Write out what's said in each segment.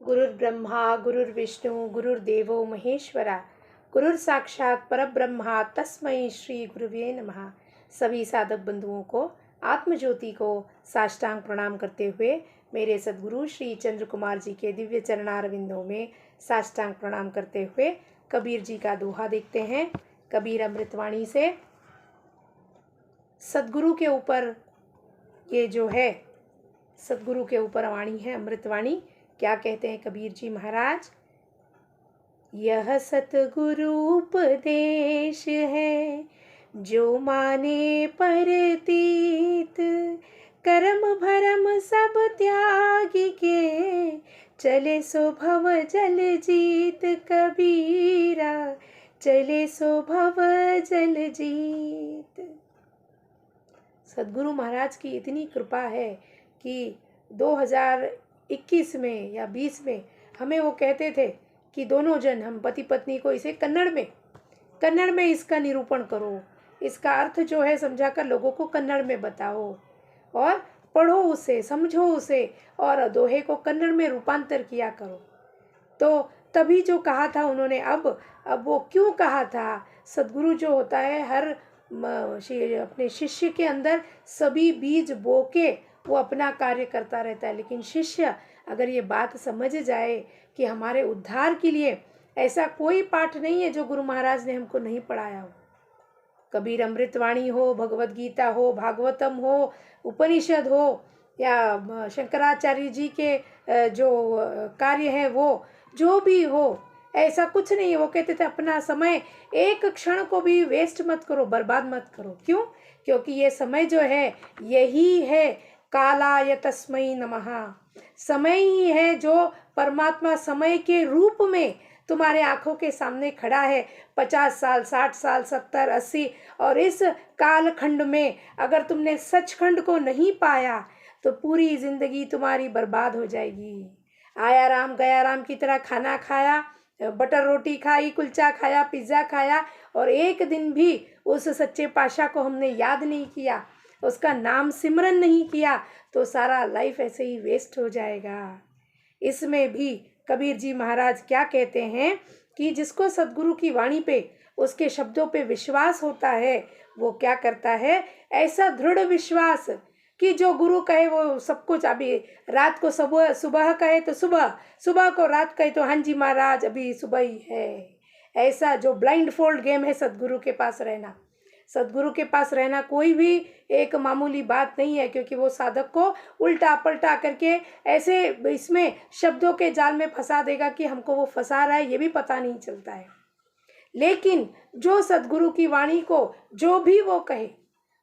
गुरुर्ब्रह्मा गुरुर्विष्णु गुरुर्देवो महेश्वरा गुरुर साक्षात परब्रह्मा तस्मै श्री गुरुवे नमः। सभी साधक बंधुओं को आत्मज्योति को साष्टांग प्रणाम करते हुए मेरे सद्गुरु श्री चंद्र कुमार जी के दिव्य चरणारविंदों में साष्टांग प्रणाम करते हुए कबीर जी का दोहा देखते हैं। कबीर अमृतवाणी से सद्गुरु के ऊपर ये जो है सद्गुरु के ऊपर वाणी है अमृतवाणी। क्या कहते हैं कबीर जी महाराज? यह सतगुरु उपदेश है जो माने परतीत, कर्म भरम सब त्याग के चले सो भव जल जीत। कबीरा चले सो भव जल जीत। सद्गुरु महाराज की इतनी कृपा है कि 2021 में या 20 में हमें वो कहते थे कि दोनों जन हम पति पत्नी को इसे कन्नड़ में इसका निरूपण करो, इसका अर्थ जो है समझाकर लोगों को कन्नड़ में बताओ और पढ़ो उसे, समझो उसे और दोहे को कन्नड़ में रूपांतर किया करो। तो तभी जो कहा था उन्होंने अब वो क्यों कहा था? सद्गुरु जो होता है हर अपने शिष्य के अंदर सभी बीज बो के वो अपना कार्य करता रहता है, लेकिन शिष्य अगर ये बात समझ जाए कि हमारे उद्धार के लिए ऐसा कोई पाठ नहीं है जो गुरु महाराज ने हमको नहीं पढ़ाया हो। कबीर अमृतवाणी हो, भगवत गीता हो, भागवतम हो, उपनिषद हो या शंकराचार्य जी के जो कार्य है वो जो भी हो, ऐसा कुछ नहीं है। वो कहते थे अपना समय एक क्षण को भी वेस्ट मत करो, बर्बाद मत करो। क्यों? क्योंकि ये समय जो है यही है कालाय तस्मै नमः। समय ही है जो परमात्मा समय के रूप में तुम्हारे आंखों के सामने खड़ा है। 50 साल, 60 साल, 70, 80 और इस कालखंड में अगर तुमने सचखंड को नहीं पाया तो पूरी जिंदगी तुम्हारी बर्बाद हो जाएगी। आया राम गया राम की तरह खाना खाया, बटर रोटी खाई, कुलचा खाया, पिज्ज़ा खाया और एक दिन भी उस सच्चे पातशाह को हमने याद नहीं किया, उसका नाम सिमरन नहीं किया तो सारा लाइफ ऐसे ही वेस्ट हो जाएगा। इसमें भी कबीर जी महाराज क्या कहते हैं कि जिसको सद्गुरु की वाणी पे, उसके शब्दों पे विश्वास होता है, वो क्या करता है? ऐसा दृढ़ विश्वास कि जो गुरु कहे वो सब कुछ। अभी रात को सुबह कहे तो सुबह, सुबह को रात कहे तो हाँ जी महाराज अभी सुबह ही है। ऐसा जो ब्लाइंड फोल्ड गेम है सद्गुरु के पास रहना। सद्गुरु के पास रहना कोई भी एक मामूली बात नहीं है, क्योंकि वो साधक को उल्टा पलटा करके ऐसे इसमें शब्दों के जाल में फंसा देगा कि हमको वो फंसा रहा है ये भी पता नहीं चलता है। लेकिन जो सद्गुरु की वाणी को जो भी वो कहे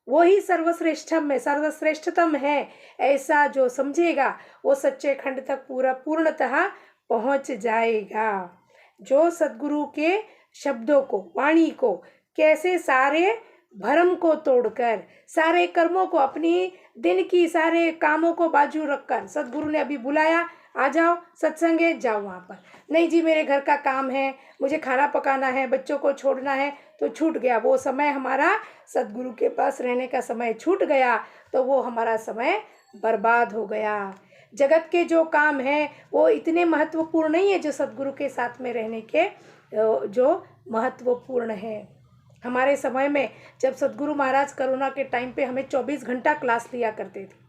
वो ही सर्वश्रेष्ठतम है, ऐसा जो समझेगा वो सच्चे खंड तक पूर्णतः पहुंच जाएगा। जो सद्गुरु के शब्दों को, वाणी को कैसे सारे भरम को तोड़कर, सारे कर्मों को, अपनी दिन की सारे कामों को बाजू रखकर, सद्गुरु ने अभी बुलाया आ जाओ सत्संग है, जाओ वहाँ पर। नहीं जी मेरे घर का काम है, मुझे खाना पकाना है, बच्चों को छोड़ना है, तो छूट गया वो समय। हमारा सद्गुरु के पास रहने का समय छूट गया तो वो हमारा समय बर्बाद हो गया। जगत के जो काम हैं वो इतने महत्वपूर्ण नहीं है जो सद्गुरु के साथ में रहने के जो महत्वपूर्ण है। हमारे समय में जब सद्गुरु महाराज कोरोना के टाइम पे हमें 24 घंटा क्लास लिया करते थे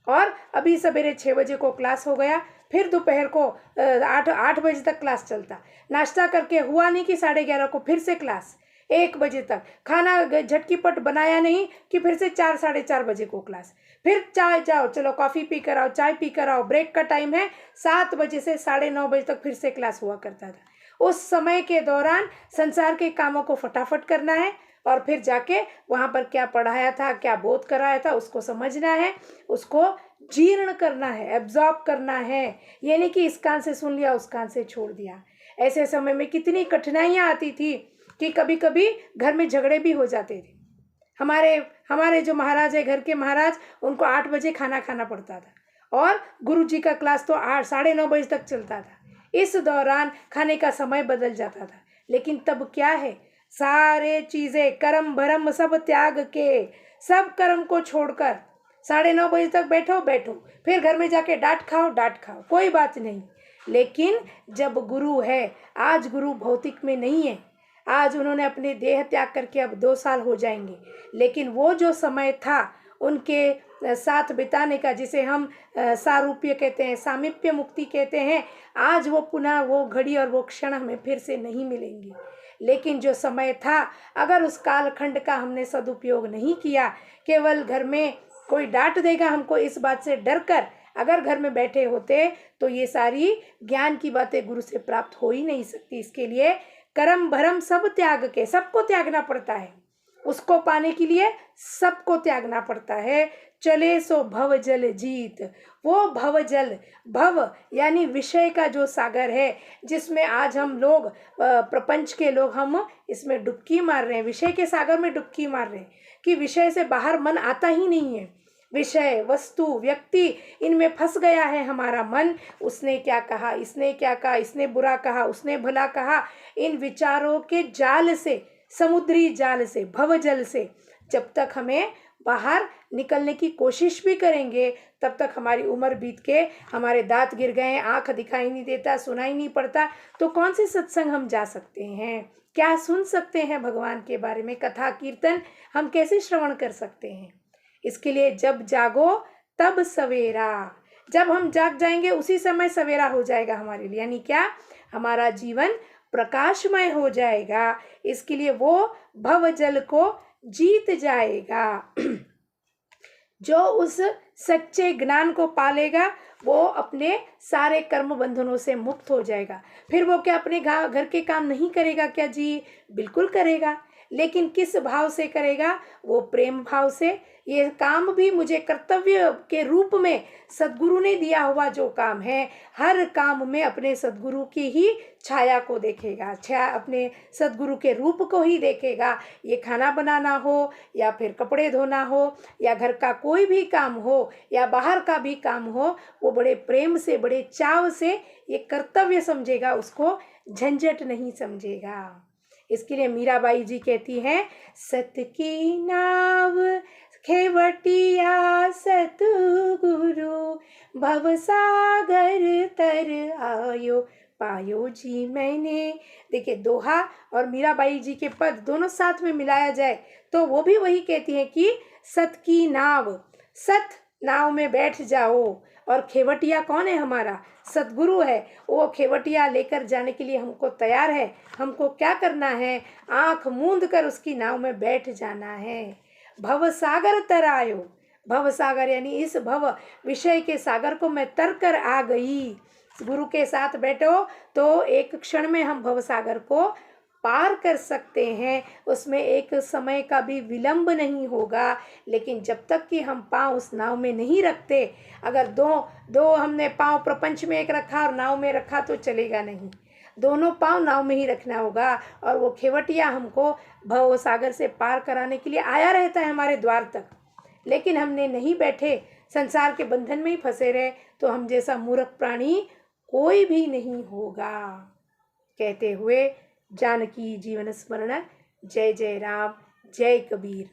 और अभी सवेरे 6 बजे को क्लास हो गया, फिर दोपहर को 8 बजे तक क्लास चलता। नाश्ता करके हुआ नहीं कि 11:30 को फिर से क्लास, 1 बजे तक खाना झटकीपट बनाया नहीं कि फिर से 4, 4:30 बजे को क्लास, फिर चाय जाओ, चलो कॉफ़ी पी कर आओ, चाय पी कर आओ, ब्रेक का टाइम है 7 बजे से 9:30 बजे तक फिर से क्लास हुआ करता था। उस समय के दौरान संसार के कामों को फटाफट करना है और फिर जाके वहाँ पर क्या पढ़ाया था, क्या बोध कराया था उसको समझना है, उसको जीर्ण करना है, एब्जॉर्ब करना है। ये नहीं कि इस कान से सुन लिया उस कान से छोड़ दिया। ऐसे समय में कितनी आती थी कि कभी कभी घर में झगड़े भी हो जाते थे। हमारे जो महाराज है, घर के महाराज, उनको 8 बजे खाना खाना पड़ता था और गुरु जी का क्लास तो 9:30 बजे तक चलता था। इस दौरान खाने का समय बदल जाता था, लेकिन तब क्या है, सारे चीज़ें कर्म भरम सब त्याग के, सब कर्म को छोड़कर 9:30 बजे तक बैठो, फिर घर में जाके डांट खाओ, कोई बात नहीं। लेकिन जब गुरु है, आज गुरु भौतिक में नहीं है, आज उन्होंने अपने देह त्याग करके अब 2 साल हो जाएंगे, लेकिन वो जो समय था उनके साथ बिताने का, जिसे हम सारूप्य कहते हैं, सामीप्य मुक्ति कहते हैं, आज वो पुनः वो घड़ी और वो क्षण हमें फिर से नहीं मिलेंगी। लेकिन जो समय था, अगर उस कालखंड का हमने सदुपयोग नहीं किया, केवल घर में कोई डांट देगा हमको इस बात से डर कर अगर घर में बैठे होते, तो ये सारी ज्ञान की बातें गुरु से प्राप्त हो ही नहीं सकती। इसके लिए कर्म भरम सब त्याग के, सबको त्यागना पड़ता है, उसको पाने के लिए सबको त्यागना पड़ता है। चले सो भव जल जीत, वो भव जल, भव यानी विषय का जो सागर है, जिसमें आज हम लोग प्रपंच के लोग हम इसमें डुबकी मार रहे हैं, विषय के सागर में डुबकी मार रहे हैं कि विषय से बाहर मन आता ही नहीं है। विषय, वस्तु, व्यक्ति, इनमें फंस गया है हमारा मन। उसने क्या कहा, इसने क्या कहा, इसने बुरा कहा, उसने भला कहा, इन विचारों के जाल से, समुद्री जाल से, भवजल से जब तक हमें बाहर निकलने की कोशिश भी करेंगे, तब तक हमारी उम्र बीत के हमारे दांत गिर गए, आंख दिखाई नहीं देता, सुनाई नहीं पड़ता, तो कौन से सत्संग हम जा सकते हैं, क्या सुन सकते हैं भगवान के बारे में, कथा कीर्तन हम कैसे श्रवण कर सकते हैं। इसके लिए जब जागो तब सवेरा, जब हम जाग जाएंगे उसी समय सवेरा हो जाएगा हमारे लिए, यानी क्या, हमारा जीवन प्रकाशमय हो जाएगा। इसके लिए वो भव जल को जीत जाएगा। जो उस सच्चे ज्ञान को पालेगा वो अपने सारे कर्म बंधनों से मुक्त हो जाएगा। फिर वो क्या अपने घर के काम नहीं करेगा क्या जी? बिल्कुल करेगा, लेकिन किस भाव से करेगा? वो प्रेम भाव से। ये काम भी मुझे कर्तव्य के रूप में सद्गुरु ने दिया हुआ जो काम है, हर काम में अपने सद्गुरु की ही छाया को देखेगा, अपने सद्गुरु के रूप को ही देखेगा। ये खाना बनाना हो या फिर कपड़े धोना हो या घर का कोई भी काम हो या बाहर का भी काम हो, वो बड़े प्रेम से, बड़े चाव से ये कर्तव्य समझेगा, उसको झंझट नहीं समझेगा। इसके लिए मीराबाई जी कहती हैं, सत की नाव खेवटिया सतगुरु, भवसागर तर आयो पायो जी मैंने। देखिए, दोहा और मीराबाई जी के पद दोनों साथ में मिलाया जाए तो वो भी वही कहती है कि सत की नाव, सत नाव में बैठ जाओ, और खेवटिया कौन है? हमारा सद्गुरु है। वो खेवटिया लेकर जाने के लिए हमको तैयार है। हमको क्या करना है? आंख मूंद कर उसकी नाव में बैठ जाना है। भव सागर तरायो, भव सागर यानी इस भव विषय के सागर को मैं तर कर आ गई। गुरु के साथ बैठो तो एक क्षण में हम भव सागर को पार कर सकते हैं, उसमें एक समय का भी विलंब नहीं होगा। लेकिन जब तक कि हम पाँव उस नाव में नहीं रखते, अगर दो हमने पाँव प्रपंच में एक रखा और नाव में रखा तो चलेगा नहीं, दोनों पाँव नाव में ही रखना होगा। और वो खेवटिया हमको भव सागर से पार कराने के लिए आया रहता है हमारे द्वार तक, लेकिन हमने नहीं बैठे, संसार के बंधन में ही फंसे रहे, तो हम जैसा मूर्ख प्राणी कोई भी नहीं होगा। कहते हुए जानकी जीवन स्मरण। जय जय राम, जय कबीर।